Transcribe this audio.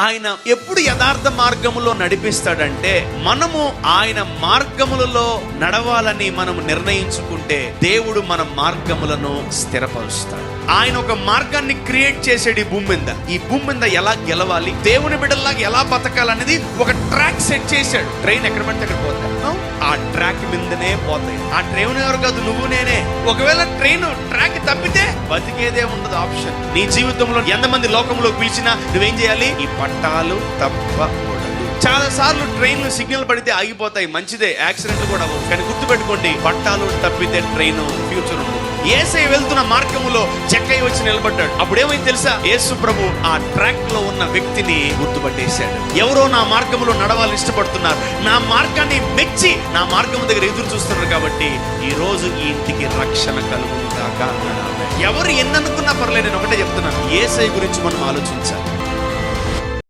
ఆయన ఎప్పుడు యథార్థ మార్గములో నడిపిస్తాడంటే, మనము ఆయన మార్గములలో నడవాలని మనము నిర్ణయించుకుంటే దేవుడు మన మార్గములను స్థిరపరుస్తాడు. ఆయన ఒక మార్గాన్ని క్రియేట్ చేసాడు ఈ భూమి మీద. ఈ భూమి మీద ఎలా గెలవాలి, దేవుని బిడ్డల్లాగా ఎలా బతకాలనేది ఒక ట్రాక్ సెట్ చేశాడు. ట్రైన్ ఎక్కడ పడితే అక్కడ పోతాయి, ఆ ట్రాక్ మీదనే పోతాయి. ఆ ట్రైన్ ఎవరు కాదు, నువ్వు నేనే. ఒకవేళ ట్రైన్ ట్రాక్ తప్పితే బతికేదే ఉండదు ఆప్షన్. నీ జీవితంలో ఎంతమంది లోకంలో పిలిచినా నువ్వేం చేయాలి? ఈ పట్టాలు తప్పకూడదు. చాలా సార్లు ట్రైన్లు సిగ్నల్ పడితే ఆగిపోతాయి, మంచిదే, యాక్సిడెంట్ కూడా అవ్వవు. కానీ గుర్తుపెట్టుకోండి, పట్టాలు తప్పితే ట్రైన్ ఫ్యూచర్ ఉండదు. యేసే వెళ్తున్న మార్గములో జక్కయ్య వచ్చి నిలబడ్డాడు. అప్పుడేమైంది తెలుసా? యేసు ప్రభు ఆ ట్రాక్ లో ఉన్న వ్యక్తిని గుర్తుపట్టేశాడు. ఎవరో నా మార్గంలో నడవాలని ఇష్టపడుతున్నారు, నా మార్గాన్ని మెచ్చి నా మార్గం దగ్గర ఎదురు చూస్తున్నారు. కాబట్టి ఈ రోజు ఈ ఇంటికి రక్షణ కలుగును గాక. ఎవరు ఎన్ననుకున్నా పర్లేదు, నేను ఒకటే చెప్తున్నాను, యేసయ్య గురించి మనం ఆలోచించాలి.